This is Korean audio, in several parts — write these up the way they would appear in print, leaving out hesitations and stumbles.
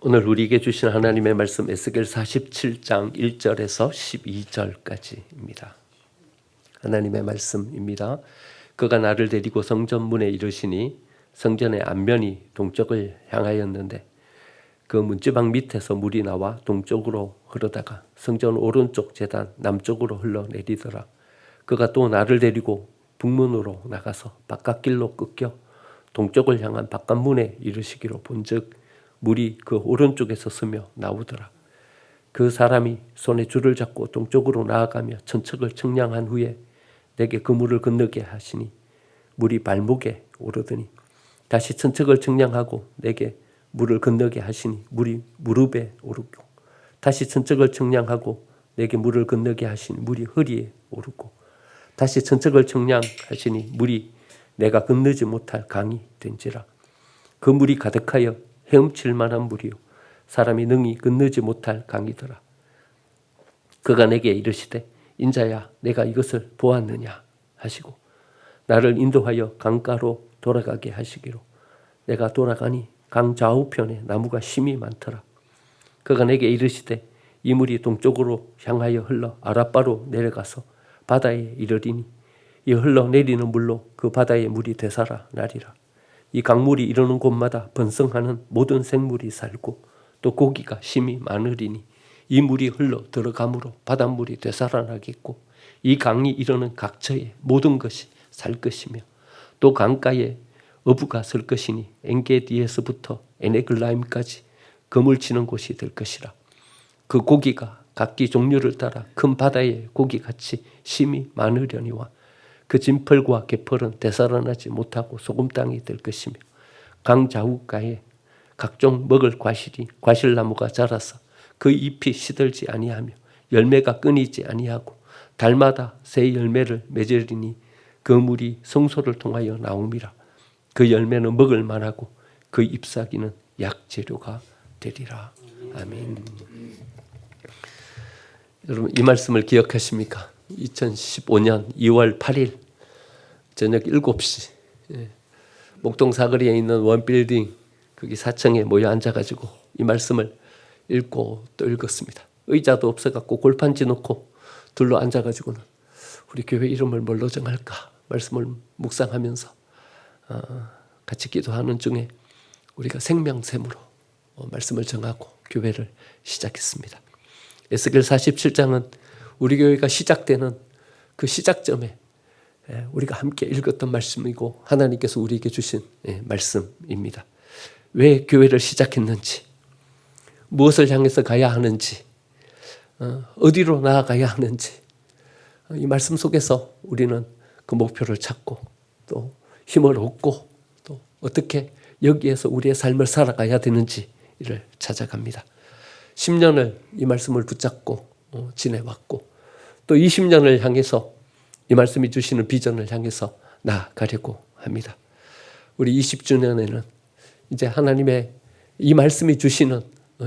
오늘 우리에게 주신 하나님의 말씀 에스겔 47장 1절에서 12절까지입니다. 하나님의 말씀입니다. 그가 나를 데리고 성전 문에 이르시니 성전의 앞면이 동쪽을 향하였는데 그 문지방 밑에서 물이 나와 동쪽으로 흐르다가 성전 오른쪽 제단 남쪽으로 흘러내리더라. 그가 또 나를 데리고 북문으로 나가서 바깥길로 꺾여 동쪽을 향한 바깥문에 이르시기로 본즉 물이 그 오른쪽에서 스며 나오더라. 그 사람이 손에 줄을 잡고 동쪽으로 나아가며 천척을 청량한 후에 내게 그 물을 건너게 하시니 물이 발목에 오르더니 다시 천척을 청량하고 내게 물을 건너게 하시니 물이 무릎에 오르고 다시 천척을 청량하고 내게 물을 건너게 하시니 물이 허리에 오르고 다시 천척을 청량하시니 물이 내가 건너지 못할 강이 된지라. 그 물이 가득하여 헤엄칠 만한 물이요 사람이 능히 건너지 못할 강이더라. 그가 내게 이르시되 인자야 내가 이것을 보았느냐 하시고 나를 인도하여 강가로 돌아가게 하시기로 내가 돌아가니 강 좌우편에 나무가 심이 많더라. 그가 내게 이르시되 이 물이 동쪽으로 향하여 흘러 아라바로 내려가서 바다에 이르리니 이 흘러내리는 물로 그 바다의 물이 되살아나리라. 이 강물이 이르는 곳마다 번성하는 모든 생물이 살고 또 고기가 심이 많으리니 이 물이 흘러 들어감으로 바닷물이 되살아나겠고 이 강이 이르는 각처에 모든 것이 살 것이며 또 강가에 어부가 설 것이니 엔게디에서부터 에네글라임까지 그물치는 곳이 될 것이라. 그 고기가 각기 종류를 따라 큰 바다의 고기같이 심이 많으려니와 그 진펄과 개펄은 되살아나지 못하고 소금땅이 될 것이며 강 좌우가에 각종 먹을 과실나무가 자라서 그 잎이 시들지 아니하며 열매가 끊이지 아니하고 달마다 새 열매를 맺으리니 그 물이 성소를 통하여 나옴이라. 그 열매는 먹을 만하고 그 잎사귀는 약재료가 되리라. 아멘. 여러분 이 말씀을 기억하십니까? 2015년 2월 8일 저녁 7시 목동 사거리에 있는 원빌딩 거기 4층에 모여 앉아가지고 이 말씀을 읽고 또 읽었습니다. 의자도 없어갖고 골판지 놓고 둘러 앉아가지고는 우리 교회 이름을 뭘로 정할까 말씀을 묵상하면서 같이 기도하는 중에 우리가 생명샘으로 말씀을 정하고 교회를 시작했습니다. 에스겔 47장은 우리 교회가 시작되는 그 시작점에 우리가 함께 읽었던 말씀이고 하나님께서 우리에게 주신 말씀입니다. 왜 교회를 시작했는지, 무엇을 향해서 가야 하는지, 어디로 나아가야 하는지 이 말씀 속에서 우리는 그 목표를 찾고 또 힘을 얻고 또 어떻게 여기에서 우리의 삶을 살아가야 되는지를 찾아갑니다. 10년을 이 말씀을 붙잡고 지내왔고 또 20년을 향해서 이 말씀이 주시는 비전을 향해서 나아가려고 합니다. 우리 20주년에는 이제 하나님의 이 말씀이 주시는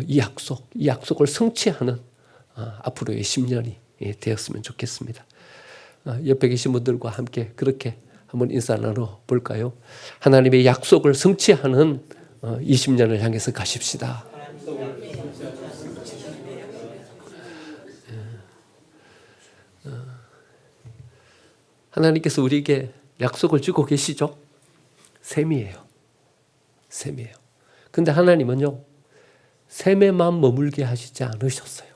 이 약속을 성취하는 앞으로의 10년이 되었으면 좋겠습니다. 옆에 계신 분들과 함께 그렇게 한번 인사 나눠볼까요? 하나님의 약속을 성취하는 20년을 향해서 가십시다. 하나님께서 우리에게 약속을 주고 계시죠? 셈이에요. 근데 하나님은요, 셈에만 머물게 하시지 않으셨어요.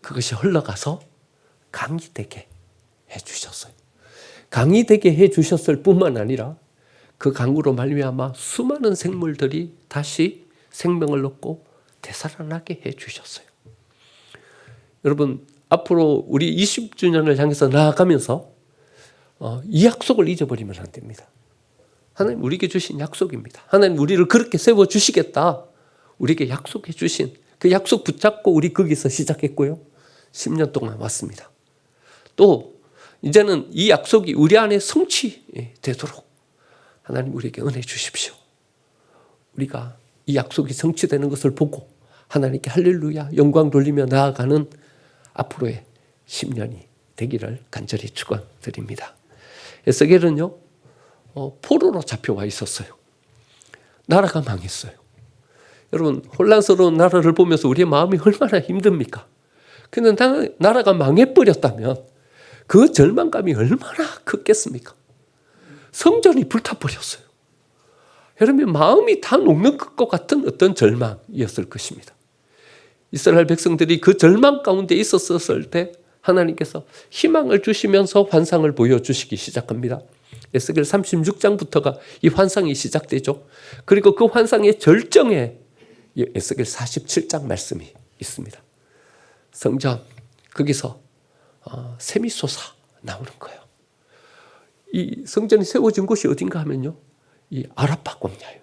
그것이 흘러가서 강이 되게 해주셨어요. 강이 되게 해주셨을 뿐만 아니라 그 강으로 말미암아 수많은 생물들이 다시 생명을 얻고 되살아나게 해주셨어요. 여러분 앞으로 우리 20주년을 향해서 나아가면서 이 약속을 잊어버리면 안 됩니다. 하나님 우리에게 주신 약속입니다. 하나님 우리를 그렇게 세워주시겠다. 우리에게 약속해 주신 그 약속 붙잡고 우리 거기서 시작했고요. 10년 동안 왔습니다. 또 이제는 이 약속이 우리 안에 성취되도록 하나님 우리에게 은혜 주십시오. 우리가 이 약속이 성취되는 것을 보고 하나님께 할렐루야 영광 돌리며 나아가는 앞으로의 10년이 되기를 간절히 축원드립니다. 에스겔은요 포로로 잡혀와 있었어요. 나라가 망했어요. 여러분, 혼란스러운 나라를 보면서 우리의 마음이 얼마나 힘듭니까? 근데 나라가 망해버렸다면 그 절망감이 얼마나 컸겠습니까? 성전이 불타버렸어요. 여러분, 마음이 다 녹는 것 같은 어떤 절망이었을 것입니다. 이스라엘 백성들이 그 절망 가운데 있었을 때 하나님께서 희망을 주시면서 환상을 보여주시기 시작합니다. 에스겔 36장부터가 이 환상이 시작되죠. 그리고 그 환상의 절정에 에스겔 47장 말씀이 있습니다. 성전, 거기서 샘이 솟아 나오는 거예요. 이 성전이 세워진 곳이 어딘가 하면요, 이 아라파 광야예요.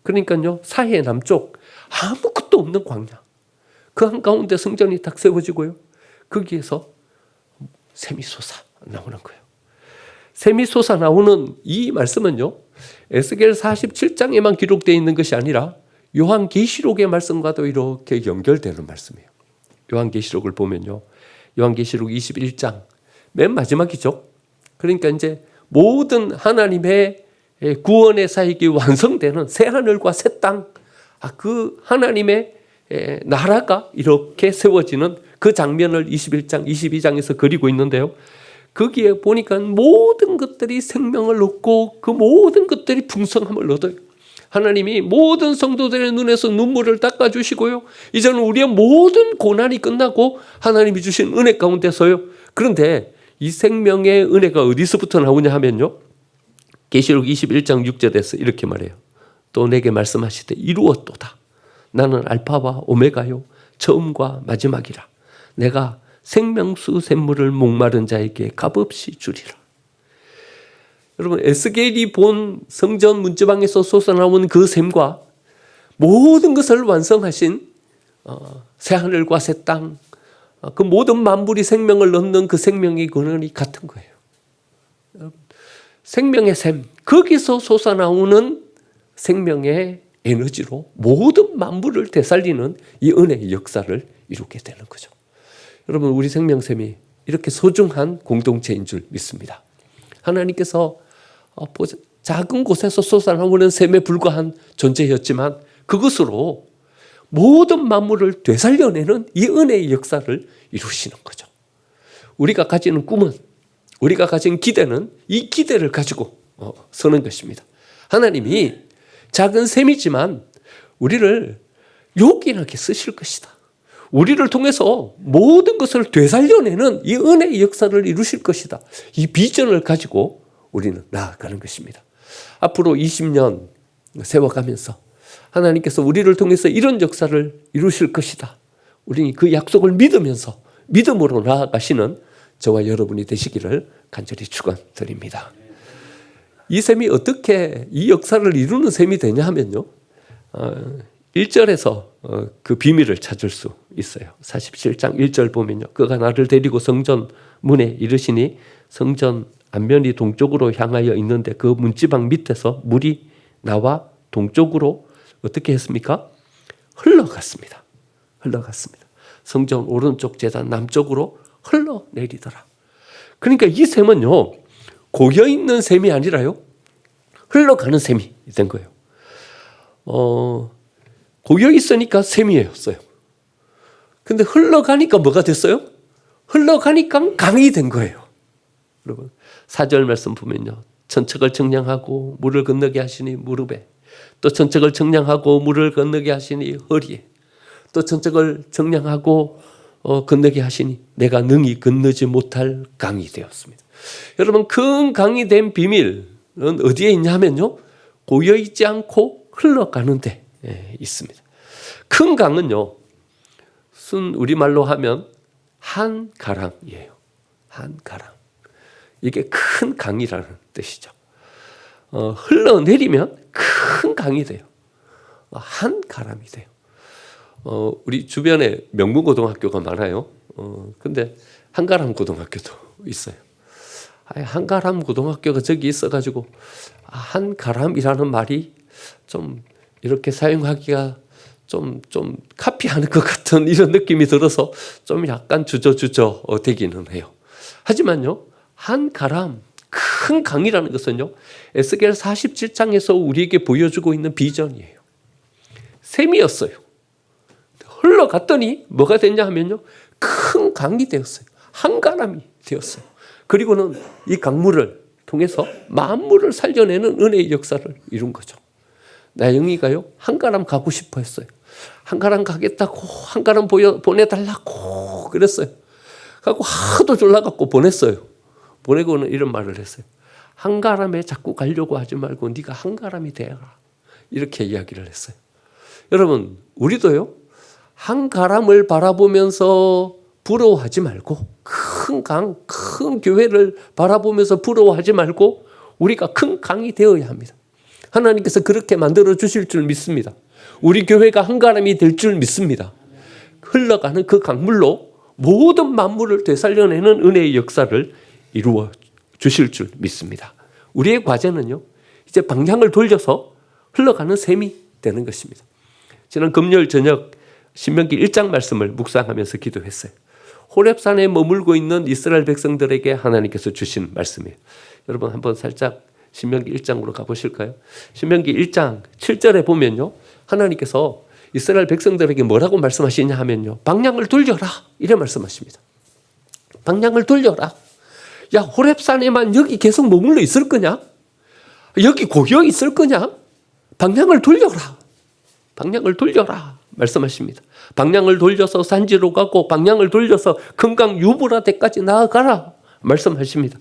그러니까요, 사해 남쪽 아무것도 없는 광야, 그 한가운데 성전이 딱 세워지고요, 거기에서 샘이 솟아 나오는 거예요. 샘이 솟아 나오는 이 말씀은요, 에스겔 47장에만 기록되어 있는 것이 아니라 요한계시록의 말씀과도 이렇게 연결되는 말씀이에요. 요한계시록을 보면요, 요한계시록 21장 맨 마지막이죠. 그러니까 이제 모든 하나님의 구원의 사역이 완성되는 새 하늘과 새 땅, 그 하나님의 나라가 이렇게 세워지는 그 장면을 21장, 22장에서 그리고 있는데요. 거기에 보니까 모든 것들이 생명을 얻고 그 모든 것들이 풍성함을 얻어요. 하나님이 모든 성도들의 눈에서 눈물을 닦아주시고요, 이제는 우리의 모든 고난이 끝나고 하나님이 주신 은혜 가운데서요. 그런데 이 생명의 은혜가 어디서부터 나오냐 하면요, 계시록 21장 6절에서 이렇게 말해요. 또 내게 말씀하시되 이루었도다. 나는 알파와 오메가요, 처음과 마지막이라. 내가 생명수 샘물을 목마른 자에게 값없이 주리라. 여러분, 에스겔이 본 성전 문지방에서 솟아나온 그 샘과 모든 것을 완성하신 새하늘과 새 땅, 그 모든 만물이 생명을 얻는 그 생명의 근원이 같은 거예요. 생명의 샘, 거기서 솟아나오는 생명의 에너지로 모든 만물을 되살리는 이 은혜의 역사를 이루게 되는 거죠. 여러분, 우리 생명샘이 이렇게 소중한 공동체인 줄 믿습니다. 하나님께서 작은 곳에서 솟아나오는 샘에 불과한 존재였지만 그것으로 모든 만물을 되살려내는 이 은혜의 역사를 이루시는 거죠. 우리가 가지는 꿈은, 우리가 가진 기대는 이 기대를 가지고 서는 것입니다. 하나님이 작은 샘이지만 우리를 요긴하게 쓰실 것이다. 우리를 통해서 모든 것을 되살려내는 이 은혜의 역사를 이루실 것이다. 이 비전을 가지고 우리는 나아가는 것입니다. 앞으로 20년 세워가면서 하나님께서 우리를 통해서 이런 역사를 이루실 것이다. 우리는 그 약속을 믿으면서 믿음으로 나아가시는 저와 여러분이 되시기를 간절히 축원드립니다. 이 셈이 어떻게 이 역사를 이루는 셈이 되냐 하면요, 1절에서 그 비밀을 찾을 수 있어요. 47장 1절 보면요, 그가 나를 데리고 성전 문에 이르시니 성전 앞면이 동쪽으로 향하여 있는데 그 문지방 밑에서 물이 나와 동쪽으로 어떻게 했습니까? 흘러갔습니다. 성전 오른쪽 제단 남쪽으로 흘러내리더라. 그러니까 이 샘은요, 고여있는 샘이 아니라요, 흘러가는 샘이 된 거예요. 고여있으니까 샘이었어요. 근데 흘러가니까 뭐가 됐어요? 흘러가니까 강이 된 거예요. 여러분, 4절 말씀 보면요, 천척을 청량하고 물을 건너게 하시니 무릎에, 또 천척을 청량하고 물을 건너게 하시니 허리에, 또 천척을 청량하고 건너게 하시니 내가 능히 건너지 못할 강이 되었습니다. 여러분, 큰 강이 된 비밀은 어디에 있냐 하면요, 고여있지 않고 흘러가는 데 있습니다. 큰 강은요, 순 우리말로 하면 한 가랑이에요. 한 가랑. 이게 큰 강이라는 뜻이죠. 흘러내리면 큰 강이 돼요. 한 가람이 돼요. 우리 주변에 명문고등학교가 많아요. 근데 한가람 고등학교도 있어요. 한가람 고등학교가 저기 있어가지고 한가람이라는 말이 좀 이렇게 사용하기가 좀 카피하는 것 같은 이런 느낌이 들어서 좀 약간 주저주저 되기는 해요. 하지만요, 한가람, 큰 강이라는 것은요, 에스겔 47장에서 우리에게 보여주고 있는 비전이에요. 샘이었어요. 흘러갔더니 뭐가 됐냐 하면요, 큰 강이 되었어요. 한가람이 되었어요. 그리고는 이 강물을 통해서 만물을 살려내는 은혜의 역사를 이룬 거죠. 나영이가요, 한가람 가고 싶어 했어요. 한가람 가겠다고, 한가람 보내달라고 그랬어요. 가고 하도 졸라갖고 보냈어요. 보내고는 이런 말을 했어요. 한가람에 자꾸 가려고 하지 말고 네가 한가람이 되어라. 이렇게 이야기를 했어요. 여러분, 우리도요, 한가람을 바라보면서 부러워하지 말고, 큰 강, 큰 교회를 바라보면서 부러워하지 말고 우리가 큰 강이 되어야 합니다. 하나님께서 그렇게 만들어 주실 줄 믿습니다. 우리 교회가 한가람이 될 줄 믿습니다. 흘러가는 그 강물로 모든 만물을 되살려내는 은혜의 역사를 이루어 주실 줄 믿습니다. 우리의 과제는요, 이제 방향을 돌려서 흘러가는 셈이 되는 것입니다. 지난 금요일 저녁 신명기 1장 말씀을 묵상하면서 기도했어요. 호렙산에 머물고 있는 이스라엘 백성들에게 하나님께서 주신 말씀이에요. 여러분 한번 살짝 신명기 1장으로 가보실까요? 신명기 1장 7절에 보면요, 하나님께서 이스라엘 백성들에게 뭐라고 말씀하시냐 하면요, 방향을 돌려라 이래 말씀하십니다. 방향을 돌려라. 야, 호렙산에만 여기 계속 머물러 있을 거냐? 여기 고여 있을 거냐? 방향을 돌려라. 방향을 돌려라 말씀하십니다. 방향을 돌려서 산지로 가고 방향을 돌려서 금강 유브라데까지 나아가라 말씀하십니다.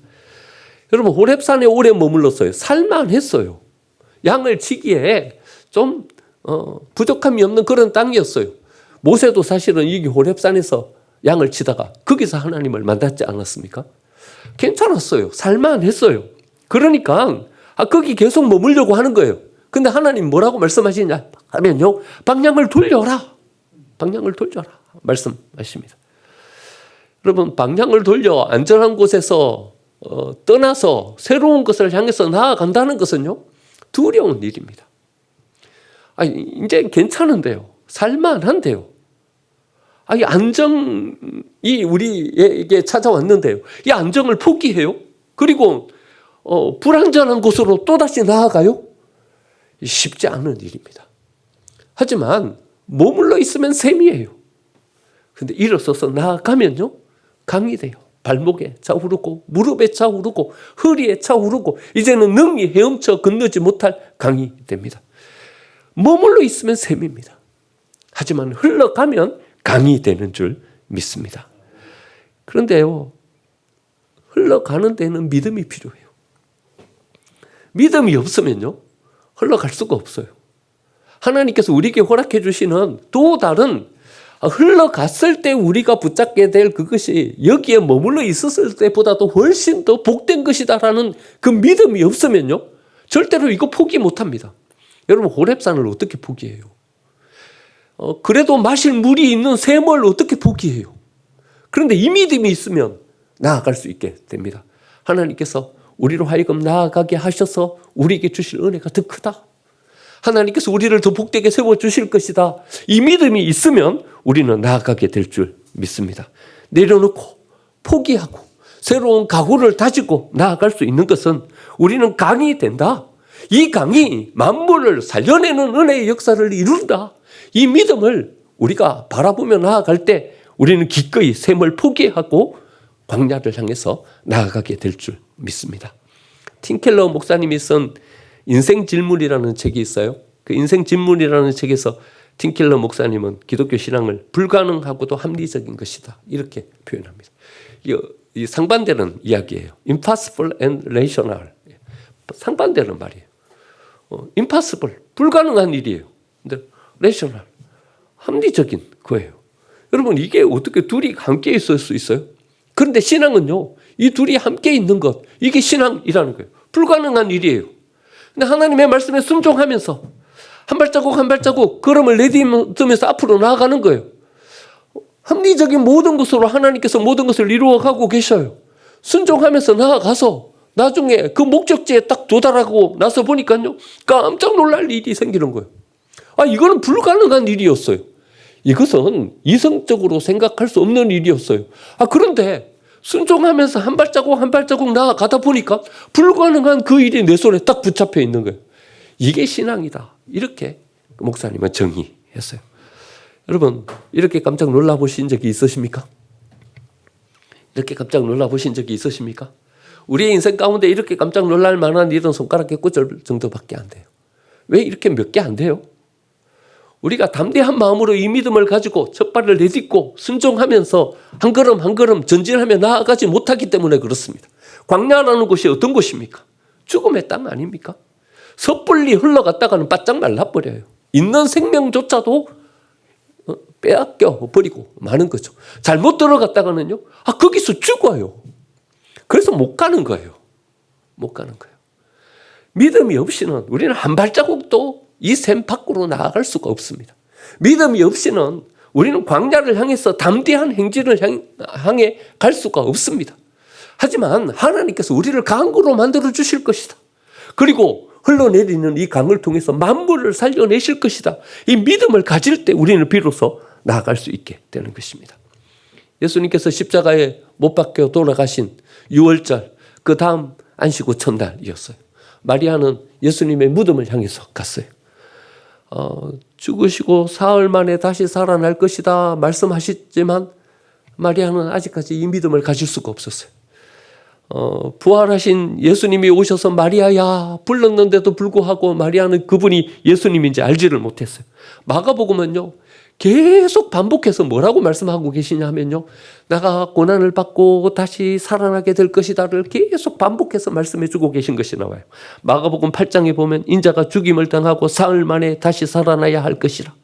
여러분, 호렙산에 오래 머물렀어요. 살만했어요. 양을 치기에 좀 부족함이 없는 그런 땅이었어요. 모세도 사실은 여기 호렙산에서 양을 치다가 거기서 하나님을 만났지 않았습니까? 괜찮았어요. 살만했어요. 그러니까 거기 계속 머물려고 하는 거예요. 근데 하나님 뭐라고 말씀하시냐 하면요, 방향을 돌려라. 방향을 돌려라 말씀하십니다. 여러분, 방향을 돌려 안전한 곳에서 떠나서 새로운 것을 향해서 나아간다는 것은요, 두려운 일입니다. 이제 괜찮은데요. 살만한데요. 이 안정이 우리에게 찾아왔는데요. 이 안정을 포기해요. 그리고 불안전한 곳으로 또다시 나아가요. 쉽지 않은 일입니다. 하지만 머물러 있으면 셈이에요. 근데 일어서서 나아가면요, 강이 돼요. 발목에 차오르고 무릎에 차오르고 허리에 차오르고 이제는 능히 헤엄쳐 건너지 못할 강이 됩니다. 머물러 있으면 셈입니다. 하지만 흘러가면 강이 되는 줄 믿습니다. 그런데요, 흘러가는 데는 믿음이 필요해요. 믿음이 없으면요, 흘러갈 수가 없어요. 하나님께서 우리에게 허락해 주시는 또 다른, 흘러갔을 때 우리가 붙잡게 될 그것이 여기에 머물러 있었을 때보다도 훨씬 더 복된 것이다라는 그 믿음이 없으면요, 절대로 이거 포기 못합니다. 여러분, 호렙산을 어떻게 포기해요? 그래도 마실 물이 있는 샘을 어떻게 포기해요? 그런데 이 믿음이 있으면 나아갈 수 있게 됩니다. 하나님께서 우리로 하여금 나아가게 하셔서 우리에게 주실 은혜가 더 크다. 하나님께서 우리를 더 복되게 세워주실 것이다. 이 믿음이 있으면 우리는 나아가게 될 줄 믿습니다. 내려놓고 포기하고 새로운 각오를 다지고 나아갈 수 있는 것은 우리는 강이 된다. 이 강이 만물을 살려내는 은혜의 역사를 이룬다. 이 믿음을 우리가 바라보며 나아갈 때 우리는 기꺼이 샘을 포기하고 광야를 향해서 나아가게 될 줄 믿습니다. 팀켈러 목사님이 쓴 인생 질문이라는 책이 있어요. 그 인생 질문이라는 책에서 팀켈러 목사님은 기독교 신앙을 불가능하고도 합리적인 것이다 이렇게 표현합니다. 이 상반되는 이야기예요. impossible and rational. 상반되는 말이에요. impossible, 불가능한 일이에요. 근데 rational, 합리적인 거예요. 여러분, 이게 어떻게 둘이 함께 있을 수 있어요? 그런데 신앙은요, 이 둘이 함께 있는 것, 이게 신앙이라는 거예요. 불가능한 일이에요. 근데 하나님의 말씀에 순종하면서 한 발자국 한 발자국 걸음을 내딛으면서 앞으로 나아가는 거예요. 합리적인 모든 것으로 하나님께서 모든 것을 이루어가고 계셔요. 순종하면서 나아가서 나중에 그 목적지에 딱 도달하고 나서 보니까요, 깜짝 놀랄 일이 생기는 거예요. 이거는 불가능한 일이었어요. 이것은 이성적으로 생각할 수 없는 일이었어요. 그런데 순종하면서 한 발자국 한 발자국 나아가다 보니까 불가능한 그 일이 내 손에 딱 붙잡혀 있는 거예요. 이게 신앙이다. 이렇게 목사님은 정의해 했어요. 여러분, 이렇게 깜짝 놀라보신 적이 있으십니까? 이렇게 깜짝 놀라보신 적이 있으십니까? 우리의 인생 가운데 이렇게 깜짝 놀랄 만한 일은 손가락에 꽂을 정도밖에 안 돼요. 왜 이렇게 몇 개 안 돼요? 우리가 담대한 마음으로 이 믿음을 가지고 첫 발을 내딛고 순종하면서 한 걸음 한 걸음 전진하며 나아가지 못하기 때문에 그렇습니다. 광야라는 곳이 어떤 곳입니까? 죽음의 땅 아닙니까? 섣불리 흘러갔다가는 바짝 말라버려요. 있는 생명조차도 빼앗겨 버리고 마는 거죠. 잘못 들어갔다가는요, 거기서 죽어요. 그래서 못 가는 거예요. 못 가는 거예요. 믿음이 없이는 우리는 한 발자국도 이 샘 밖으로 나아갈 수가 없습니다. 믿음이 없이는 우리는 광야를 향해서 담대한 행진을 향해 갈 수가 없습니다. 하지만 하나님께서 우리를 강으로 만들어 주실 것이다. 그리고 흘러내리는 이 강을 통해서 만물을 살려내실 것이다. 이 믿음을 가질 때 우리는 비로소 나아갈 수 있게 되는 것입니다. 예수님께서 십자가에 못 박혀 돌아가신 6월절, 그 다음 안식 후 첫날이었어요. 마리아는 예수님의 무덤을 향해서 갔어요. 죽으시고 사흘 만에 다시 살아날 것이다 말씀하셨지만 마리아는 아직까지 이 믿음을 가질 수가 없었어요. 부활하신 예수님이 오셔서 마리아야 불렀는데도 불구하고 마리아는 그분이 예수님인지 알지를 못했어요. 마가복음은요, 계속 반복해서 뭐라고 말씀하고 계시냐 하면요, 내가 고난을 받고 다시 살아나게 될 것이다를 계속 반복해서 말씀해 주고 계신 것이 나와요. 마가복음 8장에 보면 인자가 죽임을 당하고 사흘 만에 다시 살아나야 할 것이라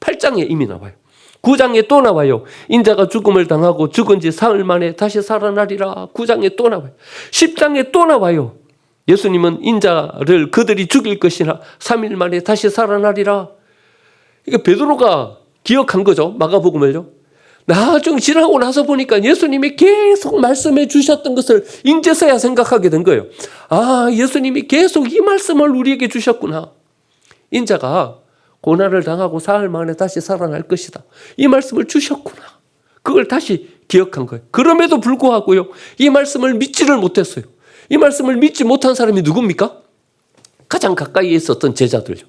8장에 이미 나와요. 9장에 또 나와요. 인자가 죽음을 당하고 죽은 지 사흘 만에 다시 살아나리라. 9장에 또 나와요. 10장에 또 나와요. 예수님은 인자를 그들이 죽일 것이라 3일 만에 다시 살아나리라. 이게 베드로가 기억한 거죠. 마가복음을요. 나중 지나고 나서 보니까 예수님이 계속 말씀해 주셨던 것을 인제서야 생각하게 된 거예요. 예수님이 계속 이 말씀을 우리에게 주셨구나. 인자가 고난을 당하고 사흘 만에 다시 살아날 것이다. 이 말씀을 주셨구나. 그걸 다시 기억한 거예요. 그럼에도 불구하고요, 이 말씀을 믿지를 못했어요. 이 말씀을 믿지 못한 사람이 누굽니까? 가장 가까이에 있었던 제자들요.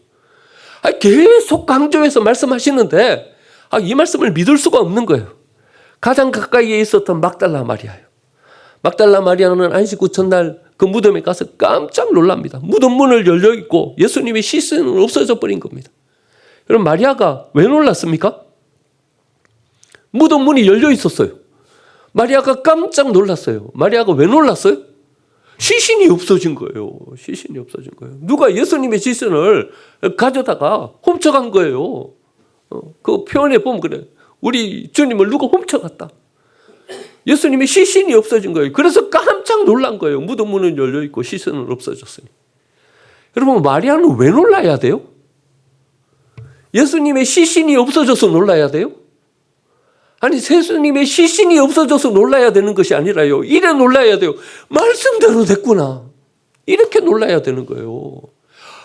계속 강조해서 말씀하시는데 이 말씀을 믿을 수가 없는 거예요. 가장 가까이에 있었던 막달라 마리아예요. 막달라 마리아는 안식 후 첫날 그 무덤에 가서 깜짝 놀랍니다. 무덤 문을 열려 있고 예수님의 시신은 없어져 버린 겁니다. 여러분, 마리아가 왜 놀랐습니까? 무덤 문이 열려 있었어요. 마리아가 깜짝 놀랐어요. 마리아가 왜 놀랐어요? 시신이 없어진 거예요. 시신이 없어진 거예요. 누가 예수님의 시신을 가져다가 훔쳐간 거예요. 그 표현에 보면 그래. 우리 주님을 누가 훔쳐갔다. 예수님의 시신이 없어진 거예요. 그래서 깜짝 놀란 거예요. 무덤 문은 열려 있고 시신은 없어졌으니. 여러분, 마리아는 왜 놀라야 돼요? 예수님의 시신이 없어져서 놀라야 돼요? 아니, 예수님의 시신이 없어져서 놀라야 되는 것이 아니라요. 이래 놀라야 돼요. 말씀대로 됐구나. 이렇게 놀라야 되는 거예요.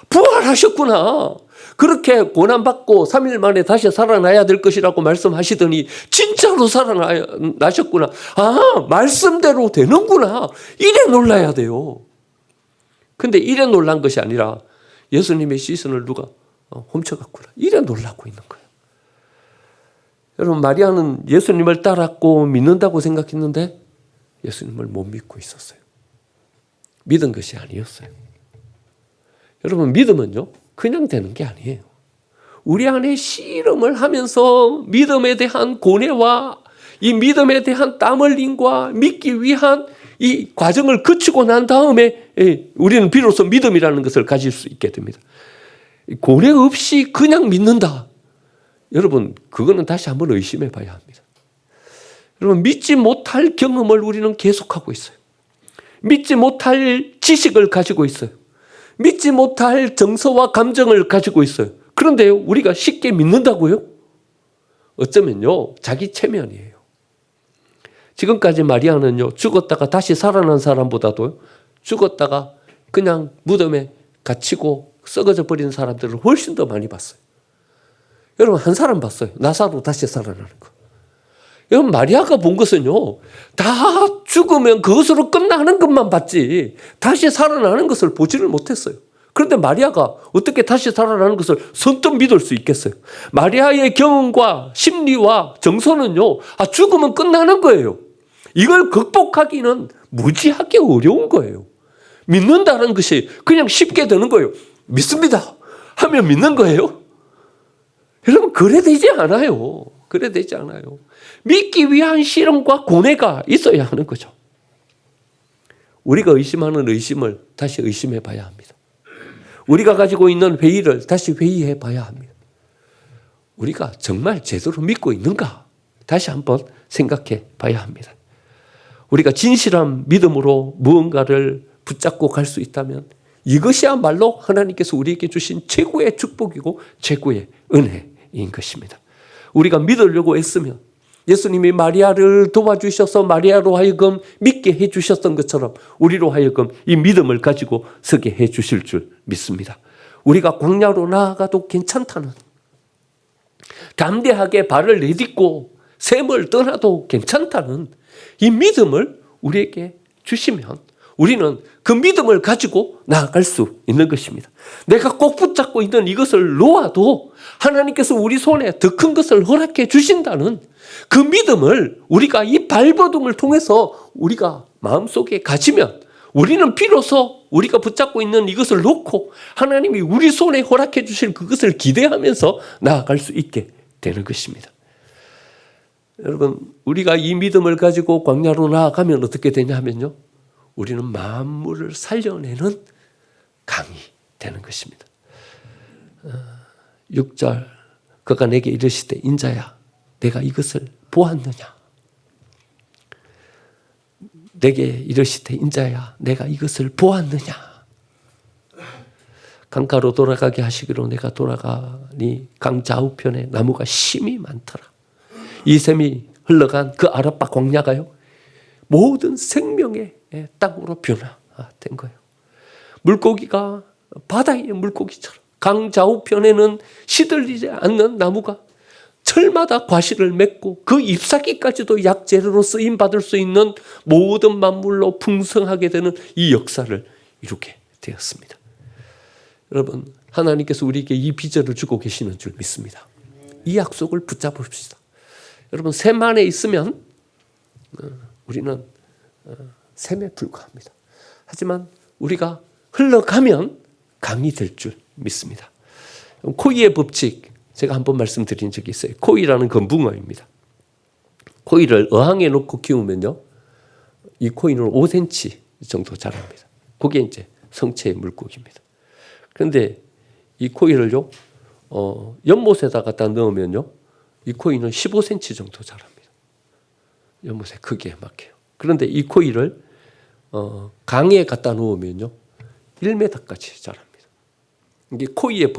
부활하셨구나. 그렇게 고난받고 3일 만에 다시 살아나야 될 것이라고 말씀하시더니 진짜로 살아나셨구나. 말씀대로 되는구나. 이래 놀라야 돼요. 근데 이래 놀란 것이 아니라 예수님의 시신을 누가 훔쳐갔구나. 이래 놀라고 있는 거예요. 여러분, 마리아는 예수님을 따랐고 믿는다고 생각했는데 예수님을 못 믿고 있었어요. 믿은 것이 아니었어요. 여러분, 믿음은요, 그냥 되는 게 아니에요. 우리 안에 씨름을 하면서 믿음에 대한 고뇌와 이 믿음에 대한 땀 흘림과 믿기 위한 이 과정을 거치고 난 다음에 우리는 비로소 믿음이라는 것을 가질 수 있게 됩니다. 고뇌 없이 그냥 믿는다. 여러분, 그거는 다시 한번 의심해 봐야 합니다. 여러분, 믿지 못할 경험을 우리는 계속하고 있어요. 믿지 못할 지식을 가지고 있어요. 믿지 못할 정서와 감정을 가지고 있어요. 그런데요, 우리가 쉽게 믿는다고요? 어쩌면요, 자기 체면이에요. 지금까지 마리아는요, 죽었다가 다시 살아난 사람보다도 죽었다가 그냥 무덤에 갇히고 썩어져 버린 사람들을 훨씬 더 많이 봤어요. 여러분, 한 사람 봤어요. 나사로 다시 살아나는 거. 여러분, 마리아가 본 것은요, 다 죽으면 그것으로 끝나는 것만 봤지 다시 살아나는 것을 보지를 못했어요. 그런데 마리아가 어떻게 다시 살아나는 것을 선뜻 믿을 수 있겠어요? 마리아의 경험과 심리와 정서는요, 죽으면 끝나는 거예요. 이걸 극복하기는 무지하게 어려운 거예요. 믿는다는 것이 그냥 쉽게 되는 거예요. 믿습니다 하면 믿는 거예요. 여러분, 그래 되지 않아요. 그래 되지 않아요. 믿기 위한 실험과 고뇌가 있어야 하는 거죠. 우리가 의심하는 의심을 다시 의심해 봐야 합니다. 우리가 가지고 있는 회의를 다시 회의해 봐야 합니다. 우리가 정말 제대로 믿고 있는가? 다시 한번 생각해 봐야 합니다. 우리가 진실한 믿음으로 무언가를 붙잡고 갈 수 있다면 이것이야말로 하나님께서 우리에게 주신 최고의 축복이고 최고의 은혜인 것입니다. 우리가 믿으려고 애쓰면 예수님이 마리아를 도와주셔서 마리아로 하여금 믿게 해주셨던 것처럼 우리로 하여금 이 믿음을 가지고 서게 해주실 줄 믿습니다. 우리가 광야로 나아가도 괜찮다는, 담대하게 발을 내딛고 샘을 떠나도 괜찮다는 이 믿음을 우리에게 주시면 우리는 그 믿음을 가지고 나아갈 수 있는 것입니다. 내가 꼭 붙잡고 있는 이것을 놓아도 하나님께서 우리 손에 더 큰 것을 허락해 주신다는 그 믿음을 우리가 이 발버둥을 통해서 우리가 마음속에 가지면 우리는 비로소 우리가 붙잡고 있는 이것을 놓고 하나님이 우리 손에 허락해 주실 그것을 기대하면서 나아갈 수 있게 되는 것입니다. 여러분, 우리가 이 믿음을 가지고 광야로 나아가면 어떻게 되냐 하면요, 우리는 만물을 살려내는 강이 되는 것입니다. 6절, 그가 내게 이르시되 인자야 내가 이것을 보았느냐. 내게 이르시되 인자야 내가 이것을 보았느냐. 강가로 돌아가게 하시기로 내가 돌아가니 강 좌우편에 나무가 심이 많더라. 이 샘이 흘러간 그 아라빠 광야가요, 모든 생명의 땅으로 변화된 거예요. 물고기가 바다의 물고기처럼 강 좌우편에는 시들리지 않는 나무가 철마다 과실을 맺고 그 잎사귀까지도 약재료로 쓰임받을 수 있는 모든 만물로 풍성하게 되는 이 역사를 이루게 되었습니다. 여러분, 하나님께서 우리에게 이 비전을 주고 계시는 줄 믿습니다. 이 약속을 붙잡읍시다. 여러분, 샘 안에 있으면 우리는 샘에 불과합니다. 하지만 우리가 흘러가면 강이 될 줄 믿습니다. 코이의 법칙, 제가 한번 말씀드린 적이 있어요. 코이라는 건붕어입니다. 코이를 어항에 놓고 키우면요, 이 코이는 5cm 정도 자랍니다. 그게 이제 성체의 물고기입니다. 그런데 이 코이를요, 연못에다 갖다 넣으면요, 이 코이는 15cm 정도 자랍니다. 연못의 크기에 맞게요. 그런데 이 코이를 강에 갖다 놓으면요, 1m까지 자랍니다. 이게 코이의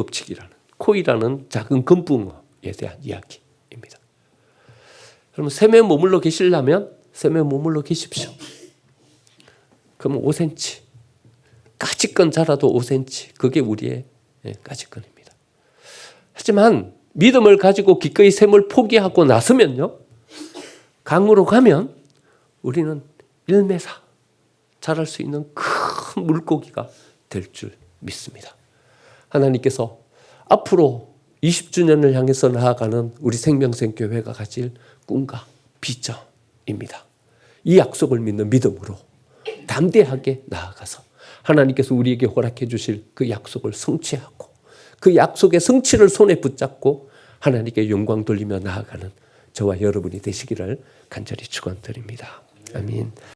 코이라는 작은 금붕어에 대한 이야기입니다. 그러면 샘에 머물러 계시려면 샘에 머물러 계십시오. 그러면 5cm, 까짓건 자라도 5cm, 그게 우리의 까짓건입니다. 하지만 믿음을 가지고 기꺼이 샘을 포기하고 나서면요, 강으로 가면 우리는 1m 자랄 수 있는 큰 물고기가 될 줄 믿습니다. 하나님께서 앞으로 20주년을 향해서 나아가는 우리 생명샘교회가 가질 꿈과 비전입니다. 이 약속을 믿는 믿음으로 담대하게 나아가서 하나님께서 우리에게 허락해 주실 그 약속을 성취하고 그 약속의 성취를 손에 붙잡고 하나님께 영광 돌리며 나아가는 저와 여러분이 되시기를 간절히 축원드립니다. 아멘.